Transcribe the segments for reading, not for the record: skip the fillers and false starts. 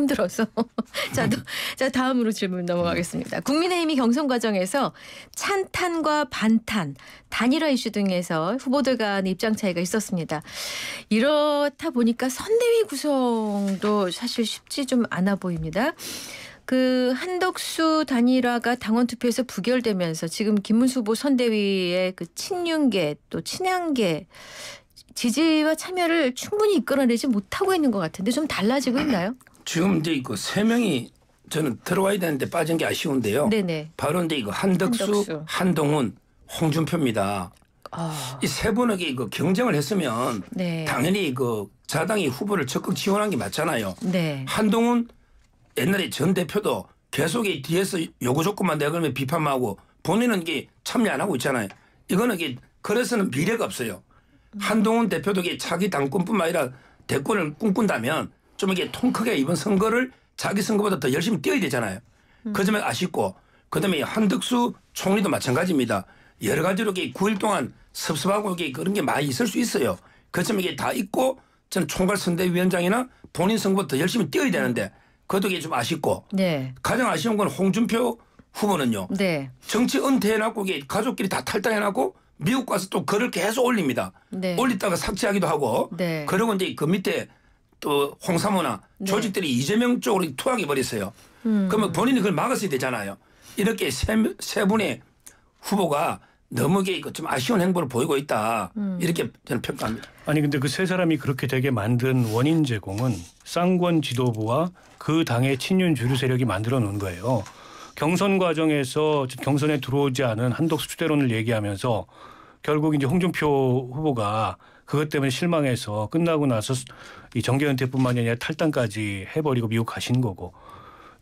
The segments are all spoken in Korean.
들어서. 자, 다음으로 질문 넘어가겠습니다. 국민의힘이 경선 과정에서 찬탄과 반탄, 단일화 이슈 등에서 후보들 간 입장 차이가 있었습니다. 이렇다 보니까 선대위 구성도 사실 쉽지 좀 않아 보입니다. 그 한덕수 단일화가 당원 투표에서 부결되면서 지금 김문수 후보 선대위의 그 친윤계 또 친한계 지지와 참여를 충분히 이끌어내지 못하고 있는 것 같은데 좀 달라지고 있나요? 지금 이제 그 세 명이 저는 들어와야 되는데 빠진 게 아쉬운데요. 네네. 바로 이제 이거 한덕수, 한동훈, 홍준표입니다. 이 세 분에게 이거 경쟁을 했으면 네. 당연히 그 자당이 후보를 적극 지원한 게 맞잖아요. 네. 한동훈 옛날에 전 대표도 계속 이 뒤에서 요구 조건만 내가 그러면 비판만 하고 본인은 이게 참여 안 하고 있잖아요. 이거는 이게 그래서는 미래가 없어요. 한동훈 대표도 이게 차기 당권뿐만 아니라 대권을 꿈꾼다면 좀 이게 통 크게 이번 선거를 자기 선거보다 더 열심히 뛰어야 되잖아요. 그 점에 아쉽고 그다음에 한덕수 총리도 마찬가지입니다. 여러 가지로 이게 9일 동안 섭섭하고 이게 그런 게 많이 있을 수 있어요. 그 점에 이게 다 있고 저는 총괄선대위원장이나 본인 선거보다 더 열심히 뛰어야 되는데 그것도 이게 좀 아쉽고 네. 가장 아쉬운 건 홍준표 후보는요. 네. 정치 은퇴해놨고 이게 가족끼리 다 탈당해놨고 미국 가서 또 글을 계속 올립니다. 네. 올리다가 삭제하기도 하고 네. 그러고 이제 그 밑에 또 홍사모나 조직들이 이재명 쪽으로 투항해 버렸어요. 그러면 본인이 그걸 막았어야 되잖아요. 이렇게 세 분의 후보가 너무 좀 아쉬운 행보를 보이고 있다. 이렇게 저는 평가합니다. 아니 근데 그 세 사람이 그렇게 되게 만든 원인 제공은 쌍권 지도부와 그 당의 친윤 주류 세력이 만들어 놓은 거예요. 경선 과정에서 경선에 들어오지 않은 한덕수 추대론을 얘기하면서 결국 이제 홍준표 후보가 그것 때문에 실망해서 끝나고 나서 이 정계 은퇴뿐만이 아니라 탈당까지 해버리고 미국 가신 거고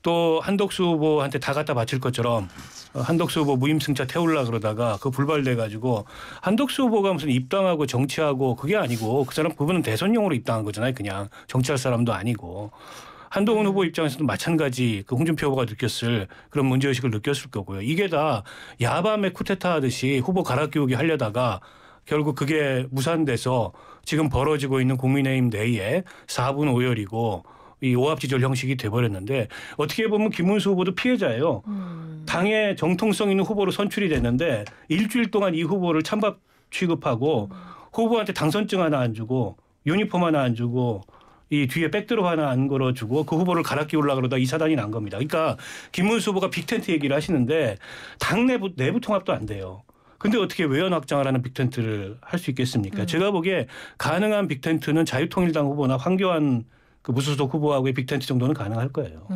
또 한덕수 후보한테 다 갖다 바칠 것처럼 한덕수 후보 무임승차 태우려 그러다가 그 불발돼 가지고 한덕수 후보가 무슨 입당하고 정치하고 그게 아니고 그분은 대선용으로 입당한 거잖아요. 그냥 정치할 사람도 아니고. 한동훈 후보 입장에서도 마찬가지 그 홍준표 후보가 느꼈을 그런 문제의식을 느꼈을 거고요. 이게 다 야밤에 쿠데타 하듯이 후보 갈아 끼우기 하려다가 결국 그게 무산돼서 지금 벌어지고 있는 국민의힘 내에 4분 오열이고 이 오합지졸 형식이 돼버렸는데 어떻게 보면 김문수 후보도 피해자예요. 당의 정통성 있는 후보로 선출이 됐는데 일주일 동안 이 후보를 찬밥 취급하고 후보한테 당선증 하나 안 주고 유니폼 하나 안 주고 이 뒤에 백드롭 하나 안 걸어주고 그 후보를 갈아 끼우려고 그러다 이 사단이 난 겁니다. 그러니까 김문수 후보가 빅텐트 얘기를 하시는데 당 내부 통합도 안 돼요. 근데 어떻게 외연 확장을 하는 빅텐트를 할 수 있겠습니까? 제가 보기에 가능한 빅텐트는 자유통일당 후보나 황교안 그 무소속 후보하고의 빅텐트 정도는 가능할 거예요.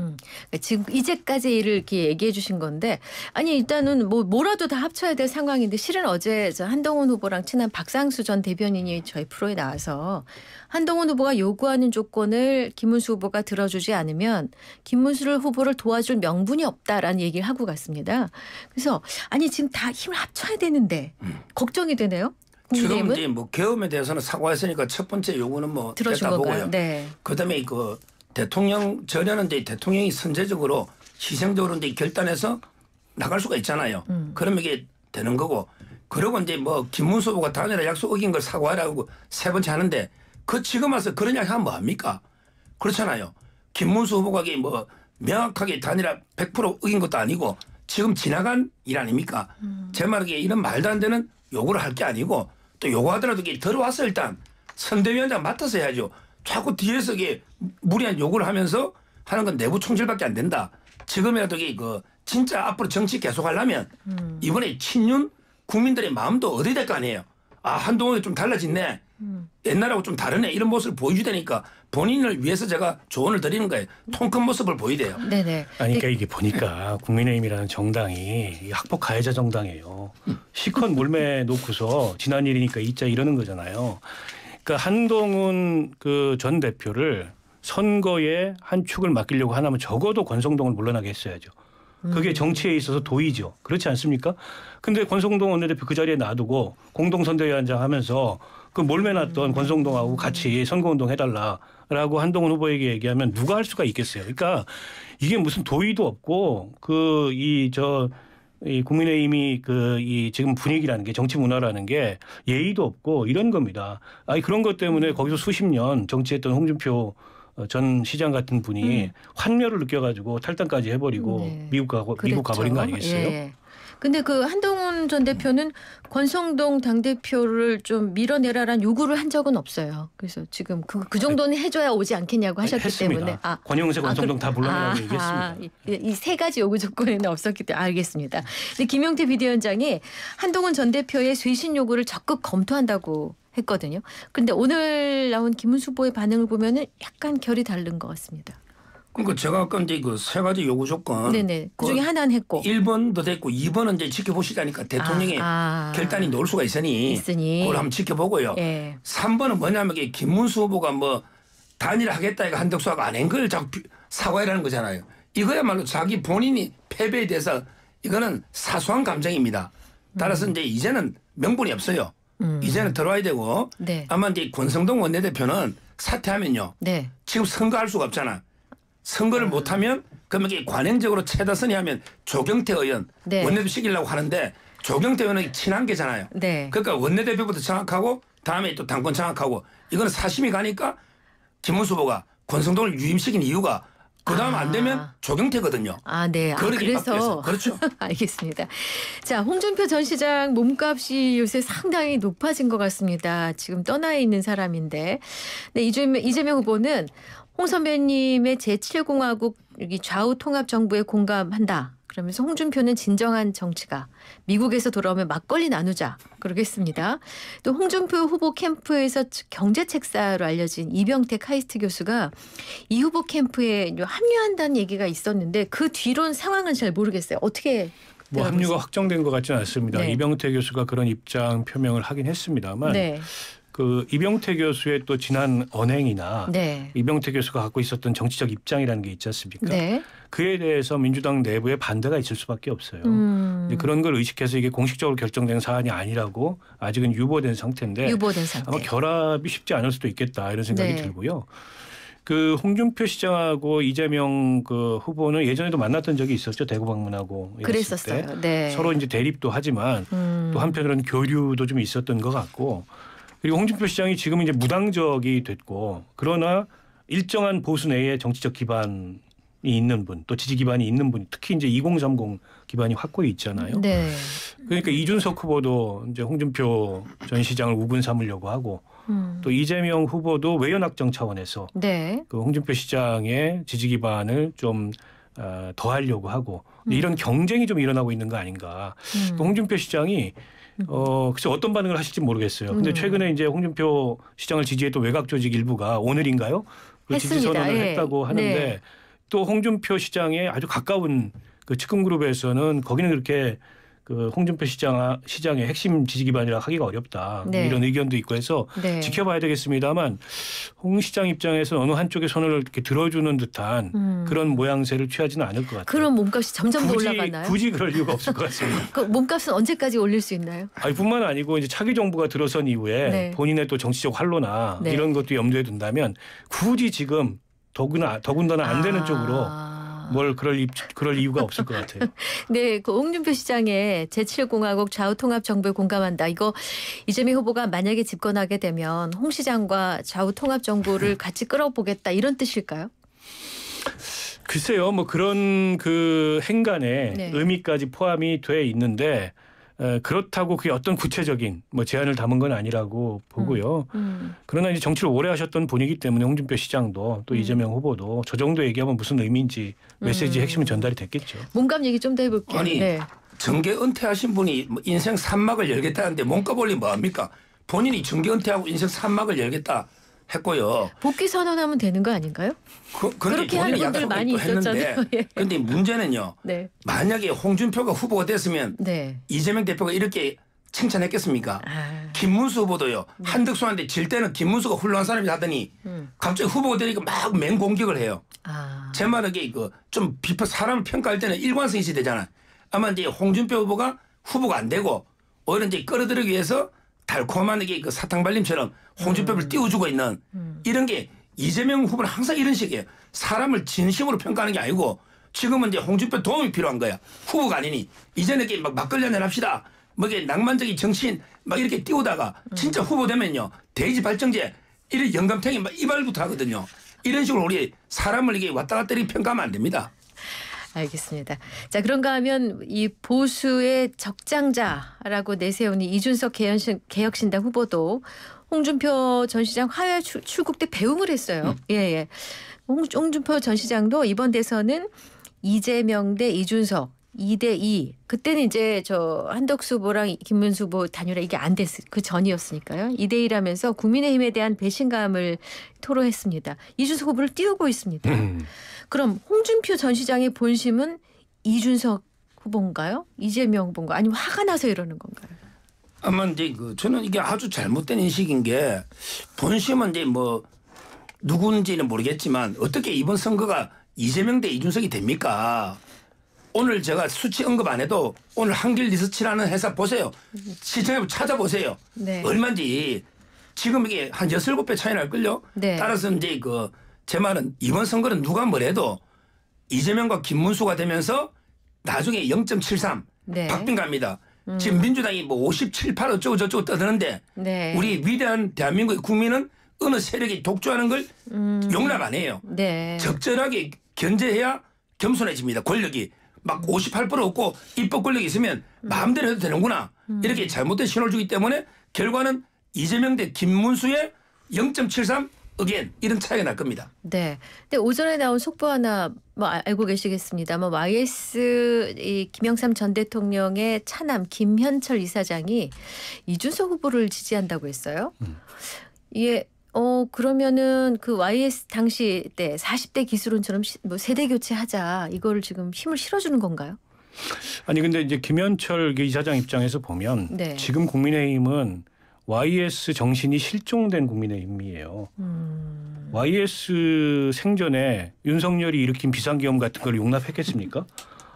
지금 이제까지 일을 이렇게 얘기해 주신 건데 아니 일단은 뭐라도 다 합쳐야 될 상황인데 실은 어제 저 한동훈 후보랑 친한 박상수 전 대변인이 저희 프로에 나와서 한동훈 후보가 요구하는 조건을 김문수 후보가 들어주지 않으면 김문수 후보를 도와줄 명분이 없다라는 얘기를 하고 갔습니다. 그래서 아니 지금 다 힘을 합쳐야 되는데 걱정이 되네요. 지금 이제 계엄에 대해서는 사과했으니까 첫 번째 요구는 들어준 됐다 보고요. 네. 그다음에 그 대통령 전에는 이제 대통령이 선제적으로 희생적으로 이제 결단해서 나갈 수가 있잖아요. 그러면 이게 되는 거고. 그리고 이제 김문수 후보가 단일화 약속 어긴 걸 사과하라고 세 번째 하는데 그 지금 와서 그런 이야기 하면 뭐합니까? 그렇잖아요. 김문수 후보가 명확하게 단일화 100% 어긴 것도 아니고 지금 지나간 일 아닙니까? 제 말에 이런 말도 안 되는 요구를 할 게 아니고 또 요구하더라도 들어와서 일단 선대위원장 맡아서 해야죠. 자꾸 뒤에서 무리한 요구를 하면서 하는 건 내부 총질밖에 안 된다. 지금이라도 진짜 앞으로 정치 계속하려면 이번에 친윤 국민들의 마음도 얻어야 될 거 아니에요. 아 한동훈이 좀 달라졌네. 옛날하고 좀 다르네. 이런 모습을 보여줘야 되니까 본인을 위해서 제가 조언을 드리는 거예요. 통 큰 모습을 보여야 돼요. 네네. 아니 그러니까 이게 보니까 국민의힘이라는 정당이 학폭 가해자 정당이에요. 시컷 몰매 놓고서 지난 일이니까 있자 이러는 거잖아요. 그러니까 한동훈 그 전 대표를 선거에 한 축을 맡기려고 하나면 적어도 권성동을 물러나게 했어야죠. 그게 정치에 있어서 도의죠. 그렇지 않습니까? 근데 권성동 원내대표 그 자리에 놔두고 공동선대위원장 하면서 그 몰매놨던 권성동하고 같이 선거운동 해달라라고 한동훈 후보에게 얘기하면 누가 할 수가 있겠어요. 그러니까 이게 무슨 도의도 없고 이 국민의힘이 이 지금 분위기라는 게 정치 문화라는 게 예의도 없고 이런 겁니다. 아니 그런 것 때문에 거기서 수십 년 정치했던 홍준표 전 시장 같은 분이 환멸을 느껴가지고 탈당까지 해버리고 네. 미국 가버린 거 아니겠어요? 예. 근데 그 한동훈 전 대표는 권성동 당대표를 좀 밀어내라라는 요구를 한 적은 없어요. 그래서 지금 그 정도는 해줘야 오지 않겠냐고 하셨기 했습니다. 때문에. 권영세, 권성동 다 불러내라고 얘기했습니다. 이 세 가지 요구 조건에는 없었기 때문에 알겠습니다. 근데 김용태 비대위원장이 한동훈 전 대표의 쇄신 요구를 적극 검토한다고 했거든요. 그런데 오늘 나온 김문수 후보의 반응을 보면은 약간 결이 다른 것 같습니다. 그러니까 제가 아까 이제 그 세 가지 요구 조건. 네네. 그 중에 하나는 했고. 1번도 됐고 2번은 이제 지켜보시자니까 대통령의 결단이 나올 수가 있으니 그걸 한번 지켜보고요. 예. 3번은 뭐냐면 이게 김문수 후보가 뭐 단일하겠다 이거 한덕수하고 안 한 걸 자꾸 사과해라는 거잖아요. 이거야말로 자기 본인이 패배에 대해서 이거는 사소한 감정입니다. 따라서 이제 이제는 명분이 없어요. 이제는 들어와야 되고 네. 아마 이제 권성동 원내대표는 사퇴하면요. 네. 지금 선거할 수가 없잖아. 선거를 못하면 그러면 이게 관행적으로 최다선이 하면 조경태 의원 네. 원내대표 시키려고 하는데 조경태 의원은 친한 게잖아요. 네. 그러니까 원내대표부터 장악하고 다음에 또 당권 장악하고 이거는 사심이 가니까 김문수 후보가 권성동을 유임시킨 이유가 그다음 안 되면 조경태거든요. 네. 그래서 그렇죠. 알겠습니다. 자, 홍준표 전 시장 몸값이 요새 상당히 높아진 것 같습니다. 지금 떠나 있는 사람인데, 네, 이재명 후보는 홍 선배님의 제7공화국 좌우 통합 정부에 공감한다. 그러면서 홍준표는 진정한 정치가 미국에서 돌아오면 막걸리 나누자 그러고 했습니다. 또 홍준표 후보 캠프에서 경제 책사로 알려진 이병택 카이스트 교수가 이 후보 캠프에 합류한다는 얘기가 있었는데 그 뒤론 상황은 잘 모르겠어요. 어떻게 뭐 합류가 확정된 것 같지는 않습니다. 네. 이병택 교수가 그런 입장 표명을 하긴 했습니다만 네. 그 이병택 교수의 또 지난 언행이나 네. 이병택 교수가 갖고 있었던 정치적 입장이라는 게 있지 않습니까? 네. 그에 대해서 민주당 내부에 반대가 있을 수밖에 없어요. 그런 걸 의식해서 이게 공식적으로 결정된 사안이 아니라고 아직은 유보된 상태인데 유보된 상태. 아마 결합이 쉽지 않을 수도 있겠다 이런 생각이 네. 들고요. 그 홍준표 시장하고 이재명 그 후보는 예전에도 만났던 적이 있었죠. 대구 방문하고 그랬었어요. 때. 네. 서로 이제 대립도 하지만 또 한편으로는 교류도 좀 있었던 것 같고 그리고 홍준표 시장이 지금 이제 무당적이 됐고 그러나 일정한 보수 내에 정치적 기반이 있는 분 또 지지 기반이 있는 분 특히 이제 2030 기반이 확고히 있잖아요. 네. 그러니까 이준석 후보도 이제 홍준표 전 시장을 우군 삼으려고 하고 또 이재명 후보도 외연확정 차원에서 네. 그 홍준표 시장의 지지 기반을 좀 더하려고 하고 이런 경쟁이 좀 일어나고 있는 거 아닌가. 또 홍준표 시장이 글쎄 어떤 반응을 하실지 모르겠어요. 근데 최근에 이제 홍준표 시장을 지지했던 외곽 조직 일부가 오늘인가요? 그 지지 선언을 예. 했다고 하는데 네. 또 홍준표 시장에 아주 가까운 그 측근 그룹에서는 거기는 그렇게 그 홍준표 시장의 핵심 지지 기반이라 하기가 어렵다. 네. 이런 의견도 있고 해서 네. 지켜봐야 되겠습니다만 홍 시장 입장에서 어느 한쪽에 손을 이렇게 들어주는 듯한 그런 모양새를 취하지는 않을 것 같아요. 그럼 몸값이 점점 더 올라가나요? 굳이 그럴 이유가 없을 것 같습니다. 그 몸값은 언제까지 올릴 수 있나요? 뿐만 아니고 이제 차기 정부가 들어선 이후에 네. 본인의 또 정치적 활로나 네. 이런 것도 염두에 둔다면 굳이 지금 더군다나 안 되는 쪽으로 뭘 그럴 이유가 없을 것 같아요. 네, 그 홍준표 시장의 제7공화국 좌우통합 정부에 공감한다. 이거 이재명 후보가 만약에 집권하게 되면 홍 시장과 좌우통합 정부를 같이 끌어보겠다 이런 뜻일까요? 글쎄요, 뭐 그런 그 행간에 네. 의미까지 포함이 돼 있는데 그렇다고 그게 어떤 구체적인 뭐 제안을 담은 건 아니라고 보고요. 그러나 이제 정치를 오래 하셨던 분이기 때문에 홍준표 시장도 또 이재명 후보도 저 정도 얘기하면 무슨 의미인지 메시지 핵심이 전달이 됐겠죠. 몸값 얘기 좀 더 해볼게요. 아니 네. 정계 은퇴하신 분이 뭐 인생 산막을 열겠다는데 몸값 올리면 뭐합니까? 본인이 정계 은퇴하고 인생 산막을 열겠다 했고요. 복귀 선언하면 되는 거 아닌가요? 그렇게 하는 분들 많이 있었잖아요. 예. 그런데 문제는요. 네. 만약에 홍준표가 후보가 됐으면 네. 이재명 대표가 이렇게 칭찬했겠습니까? 김문수 후보도요. 한덕수한테 질 때는 김문수가 훌륭한 사람이 하더니 갑자기 후보가 되니까 막 맹공격을 해요. 제 말은 좀 사람을 평가할 때는 일관성이 있어야 되잖아. 아마 이제 홍준표 후보가 후보가 안 되고 오히려 이제 끌어들이기 위해서 달콤한 그 사탕발림처럼 홍준표를 띄워주고 있는 이런 게 이재명 후보는 항상 이런 식이에요. 사람을 진심으로 평가하는 게 아니고 지금은 이제 홍준표 도움이 필요한 거야. 후보가 아니니 이제는 이렇게 막 막걸리 한잔 합시다. 뭐 이게 낭만적인 정치인 막 이렇게 띄우다가 진짜 후보 되면요. 대지 발정제 이런 영감탱이 막 이발부터 하거든요. 이런 식으로 우리 사람을 이게 왔다 갔다 이렇게 평가하면 안 됩니다. 알겠습니다. 자, 그런가 하면 이 보수의 적장자라고 내세운 이 이준석 개혁신당 후보도 홍준표 전 시장 화요일 출국 때 배웅을 했어요. 예. 홍준표 전 시장도 이번 대선은 이재명 대 이준석 2대2. 그때는 이제 저 한덕수 후보랑 김문수 후보 단일화 이게 안 됐을 그 전이었으니까요. 2대1하면서 국민의힘에 대한 배신감을 토로했습니다. 이준석 후보를 띄우고 있습니다. 그럼 홍준표 전 시장의 본심은 이준석 후보인가요? 이재명 후보인가요? 아니면 화가 나서 이러는 건가요? 아마 이제 저는 이게 아주 잘못된 인식인 게 본심은 이제 뭐 누군지는 모르겠지만 어떻게 이번 선거가 이재명 대 이준석이 됩니까? 오늘 제가 수치 언급 안 해도 오늘 한길 리서치라는 회사 보세요. 시청해 찾아보세요. 네. 얼마인지 지금 이게 한 6, 7배 차이 날걸요. 네. 따라서 이제 제 말은 이번 선거는 누가 뭐래도 이재명과 김문수가 되면서 나중에 0.73 네. 박빙갑니다. 지금 민주당이 뭐 57, 8 어쩌고 저쩌고 떠드는데 네. 우리 위대한 대한민국의 국민은 어느 세력이 독주하는 걸 용납 안 해요. 네. 적절하게 견제해야 겸손해집니다. 권력이. 막 58% 없고 입법 권력이 있으면 마음대로 해도 되는구나. 이렇게 잘못된 신호를 주기 때문에 결과는 이재명 대 김문수의 0.73 again 이런 차이가 날 겁니다. 네. 근데 오전에 나온 속보 하나 뭐 알고 계시겠습니다만 YS 이 김영삼 전 대통령의 차남 김현철 이사장이 이준석 후보를 지지한다고 했어요. 이게 그러면은 그 YS 당시 때 40대 기술원처럼 뭐 세대 교체하자 이거를 지금 힘을 실어주는 건가요? 아니 근데 이제 김현철 이사장 입장에서 보면 네. 지금 국민의힘은 YS 정신이 실종된 국민의힘이에요. YS 생전에 윤석열이 일으킨 비상계엄 같은 걸 용납했겠습니까?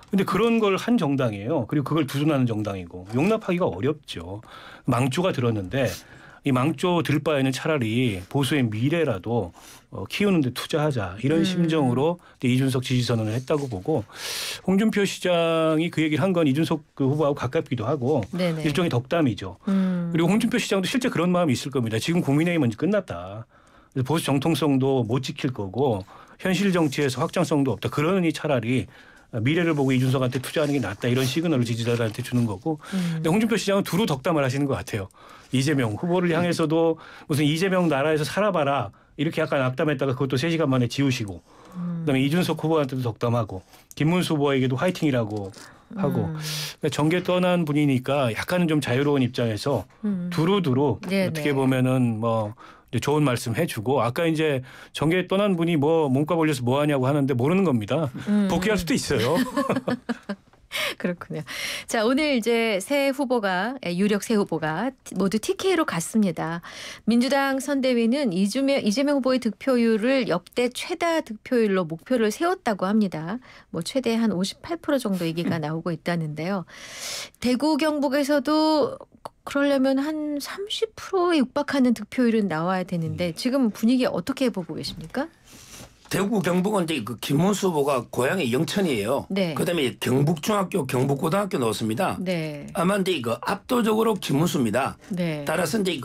근데 그런 걸 한 정당이에요. 그리고 그걸 두둔하는 정당이고 용납하기가 어렵죠. 망조가 들었는데 이 망조 들 바에는 차라리 보수의 미래라도 키우는 데 투자하자 이런 심정으로 이준석 지지 선언을 했다고 보고 홍준표 시장이 그 얘기를 한 건 이준석 그 후보하고 가깝기도 하고 네네. 일종의 덕담이죠. 그리고 홍준표 시장도 실제 그런 마음이 있을 겁니다. 지금 국민의힘은 끝났다. 보수 정통성도 못 지킬 거고 현실 정치에서 확장성도 없다. 그러니 차라리 미래를 보고 이준석한테 투자하는 게 낫다. 이런 시그널을 지지자들한테 주는 거고. 근데 홍준표 시장은 두루 덕담을 하시는 것 같아요. 이재명 후보를 향해서도 무슨 이재명 나라에서 살아봐라. 이렇게 약간 악담했다가 그것도 3시간 만에 지우시고. 그다음에 이준석 후보한테도 덕담하고. 김문수 후보에게도 화이팅이라고 하고. 그러니까 정계 떠난 분이니까 약간은 좀 자유로운 입장에서 두루두루 네네. 어떻게 보면은 뭐 좋은 말씀 해주고 아까 이제 정계 떠난 분이 뭐 몸값 올려서 뭐 하냐고 하는데 모르는 겁니다. 복귀할 수도 있어요. 그렇군요. 자, 오늘 이제 유력 새 후보가 모두 TK로 갔습니다. 민주당 선대위는 이재명 후보의 득표율을 역대 최다 득표율로 목표를 세웠다고 합니다. 뭐 최대 한 58% 정도 얘기가 나오고 있다는데요. 대구 경북에서도 그러려면 한 30%에 육박하는 득표율은 나와야 되는데 지금 분위기 어떻게 보고 계십니까? 대구 경북은 이제 김문수 후보가 고향이 영천이에요. 네. 그다음에 경북중학교, 경북고등학교 넣었습니다. 네. 아마 이제 압도적으로 김문수입니다. 네. 따라서 이제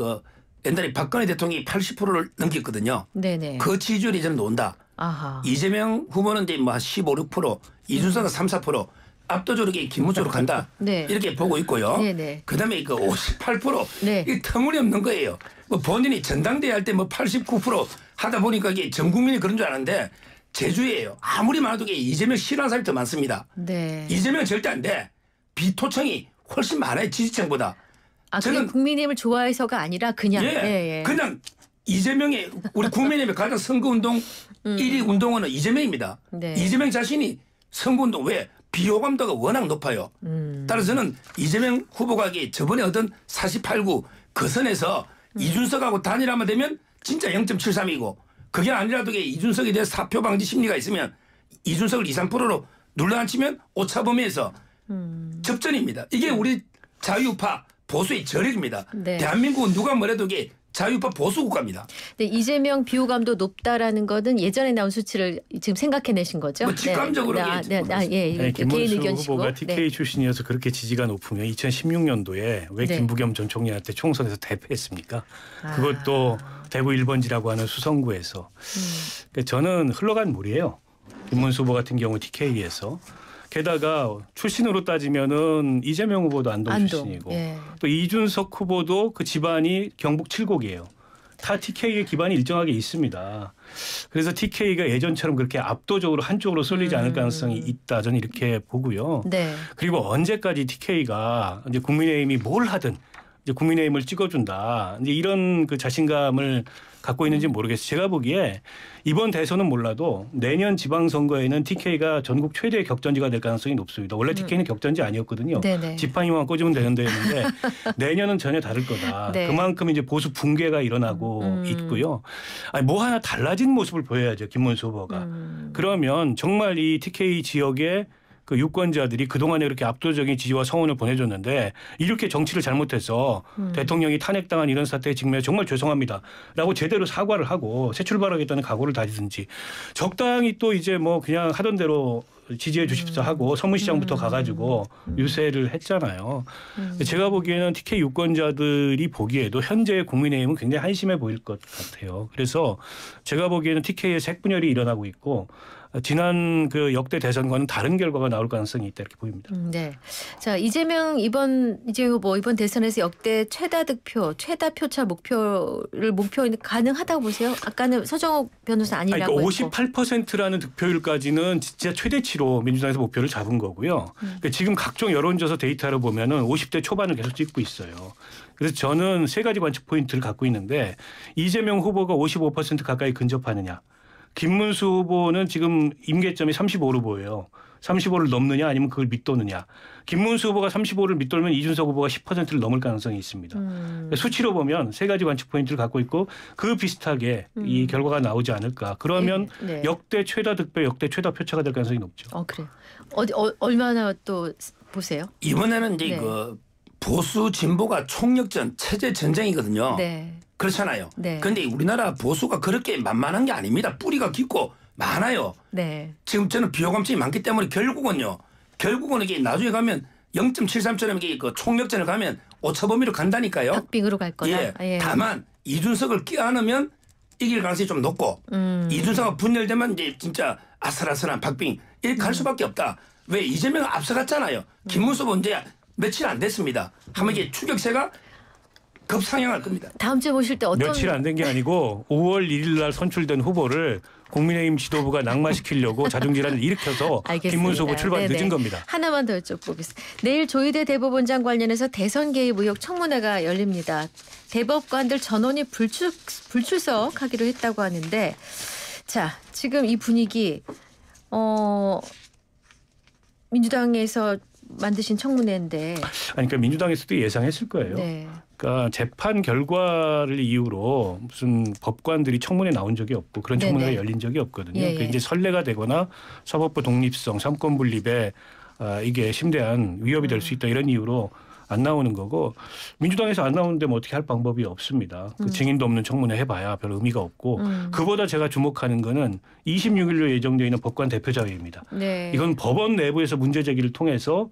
옛날에 박근혜 대통령이 80%를 넘겼거든요. 네네. 그 지지율이 저는 논다. 아하. 이재명 후보는 이제 뭐 15, 6%, 이준석은 3, 4%. 압도적으로 김문수로 간다. 네. 이렇게 보고 있고요. 네네. 그다음에 58%. 네. 이 터무니없는 거예요. 뭐 본인이 전당대회 할 때 뭐 89% 하다 보니까 이게 전 국민이 그런 줄 아는데 제주예요. 아무리 많아도 이재명 싫어하는 사람이 더 많습니다. 네. 이재명은 절대 안 돼. 비토층이 훨씬 많아요. 지지층보다. 아, 그게 국민의힘을 좋아해서가 아니라 그냥. 예. 그냥 이재명의 우리 국민의힘의 가장 선거운동 1위 운동원은 이재명입니다. 네. 이재명 자신이 선거운동 왜? 비호감도가 워낙 높아요. 따라서는 이재명 후보가 저번에 얻은 48구 그 선에서 이준석하고 단일화만 되면 진짜 0.73이고 그게 아니라도 이준석에 대해 사표 방지 심리가 있으면 이준석을 2, 3%로 눌러앉히면 오차범위에서 접전입니다. 이게 우리 자유파 보수의 저력입니다. 네. 대한민국은 누가 뭐래도 이게 자유파 보수 국가입니다. 네, 이재명 비호감도 높다라는 거는 예전에 나온 수치를 지금 생각해내신 거죠? 뭐 직감적으로 예, 개인 김문수 의견이시고. 후보가 TK 출신이어서 그렇게 지지가 높으면 2016년도에 왜 네. 김부겸 전 총리한테 총선에서 대패했습니까? 그것도 대구 1번지라고 하는 수성구에서 저는 흘러간 물이에요. 김문수 후보 같은 경우 TK에서. 게다가 출신으로 따지면은 이재명 후보도 안동 출신이고 예. 또 이준석 후보도 그 집안이 경북 칠곡이에요. 다 TK의 기반이 일정하게 있습니다. 그래서 TK가 예전처럼 그렇게 압도적으로 한쪽으로 쏠리지 않을 가능성이 있다. 저는 이렇게 보고요. 네. 그리고 언제까지 TK가 이제 국민의힘이 뭘 하든 이제 국민의힘을 찍어준다. 이제 이런 그 자신감을 갖고 있는지 모르겠어요. 제가 보기에 이번 대선은 몰라도 내년 지방선거에는 TK가 전국 최대의 격전지가 될 가능성이 높습니다. 원래 TK는 격전지 아니었거든요. 네네. 지팡이만 꽂으면 되는 데였는데 내년은 전혀 다를 거다. 네. 그만큼 이제 보수 붕괴가 일어나고 있고요. 아니 뭐 하나 달라진 모습을 보여야죠. 김문수 후보가. 그러면 정말 이 TK 지역에 그 유권자들이 그동안에 이렇게 압도적인 지지와 성원을 보내줬는데 이렇게 정치를 잘못해서 대통령이 탄핵당한 이런 사태에 직면해 정말 죄송합니다. 라고 제대로 사과를 하고 새 출발하겠다는 각오를 다지든지 적당히 또 이제 뭐 그냥 하던 대로 지지해 주십사 하고 서문시장부터 가가지고 유세를 했잖아요. 제가 보기에는 TK 유권자들이 보기에도 현재 국민의힘은 굉장히 한심해 보일 것 같아요. 그래서 제가 보기에는 TK의 색분열이 일어나고 있고 지난 그 역대 대선과는 다른 결과가 나올 가능성이 있다 이렇게 보입니다. 네. 자, 이재명 후보 이번 대선에서 역대 최다 득표, 최다 표차 목표를 가능하다고 보세요? 아까는 서정욱 변호사 아니라고 그러니까 했고. 58%라는 득표율까지는 진짜 최대치로 민주당에서 목표를 잡은 거고요. 그러니까 지금 각종 여론조사 데이터를 보면은 50대 초반을 계속 찍고 있어요. 그래서 저는 세 가지 관측 포인트를 갖고 있는데 이재명 후보가 55% 가까이 근접하느냐. 김문수 후보는 지금 임계점이 35로 보여요. 35를 넘느냐 아니면 그걸 밑도느냐. 김문수 후보가 35를 밑돌면 이준석 후보가 10%를 넘을 가능성이 있습니다. 수치로 보면 세 가지 관측 포인트를 갖고 있고 그 비슷하게 이 결과가 나오지 않을까. 그러면 네. 역대 최다 득표, 역대 최다 표차가 될 가능성이 높죠. 그래요. 얼마나 또 보세요? 이번에는 이제 네. 그 보수 진보가 총력전 체제 전쟁이거든요. 네. 그렇잖아요. 네. 그런데 우리나라 보수가 그렇게 만만한 게 아닙니다. 뿌리가 깊고 많아요. 네. 지금 저는 비호감증이 많기 때문에 결국은 이게 나중에 가면 0.73처럼 이게 그 총력전을 가면 오차범위로 간다니까요. 박빙으로 갈 거다. 예. 예. 다만 이준석을 끼안으면 이길 가능성이 좀 높고 이준석과 분열되면 이제 진짜 아슬아슬한 박빙 이렇게 갈 수밖에 없다. 왜 이재명은 앞서갔잖아요. 김문수 문제 며칠 안 됐습니다. 하면 이게 추격세가 급상향할 겁니다. 다음 주에 모실 때 어떤 며칠 안 된 게 아니고 5월 1일 날 선출된 후보를 국민의힘 지도부가 낙마시키려고 자중질환을 일으켜서 알겠습니다. 김문수 후보 출발 네네. 늦은 겁니다. 하나만 더 여쭤보겠습니다. 내일 조희대 대법원장 관련해서 대선 개입 의혹 청문회가 열립니다. 대법관들 전원이 불출석하기로 했다고 하는데 자 지금 이 분위기 민주당에서 만드신 청문회인데 그러니까 민주당에서도 예상했을 거예요. 네. 그러니까 재판 결과를 이유로 무슨 법관들이 청문회 나온 적이 없고 그런 청문회가 네네. 열린 적이 없거든요. 예, 예. 그 이제 선례가 되거나 사법부 독립성, 삼권 분립에 이게 심대한 위협이 될 수 있다 이런 이유로 안 나오는 거고 민주당에서 안 나오는데 뭐 어떻게 할 방법이 없습니다. 그 증인도 없는 청문회 해봐야 별 의미가 없고 그보다 제가 주목하는 거는 26일로 예정되어 있는 법관 대표자회의입니다. 네. 이건 법원 내부에서 문제 제기를 통해서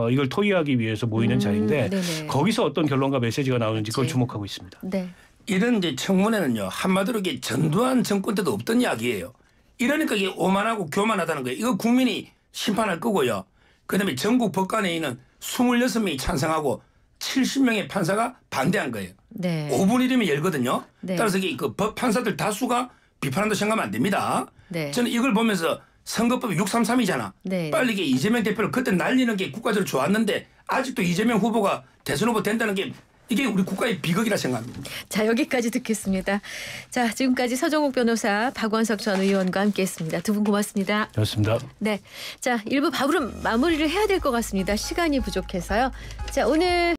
이걸 토의하기 위해서 모이는 자리인데 네네. 거기서 어떤 결론과 메시지가 나오는지 그걸 주목하고 있습니다. 네. 이런 이제 청문회는요 한마디로 이게 전두환 정권 때도 없던 이야기예요. 이러니까 이게 오만하고 교만하다는 거예요. 이거 국민이 심판할 거고요. 그다음에 전국 법관에 있는 26명이 찬성하고 70명의 판사가 반대한 거예요. 네. 5분이면 열거든요. 네. 따라서 이게 그 법 판사들 다수가 비판한다고 생각하면 안 됩니다. 네. 저는 이걸 보면서 선거법이 633이잖아. 네. 빨리 이게 이재명 대표를 그때 날리는 게 국가적으로 좋았는데 아직도 이재명 후보가 대선 후보 된다는 게 이게 우리 국가의 비극이라 생각합니다. 자 여기까지 듣겠습니다. 자 지금까지 서정욱 변호사, 박원석 전 의원과 함께했습니다. 두 분 고맙습니다. 그렇습니다. 네, 자 1부 바로 마무리를 해야 될 것 같습니다. 시간이 부족해서요. 자 오늘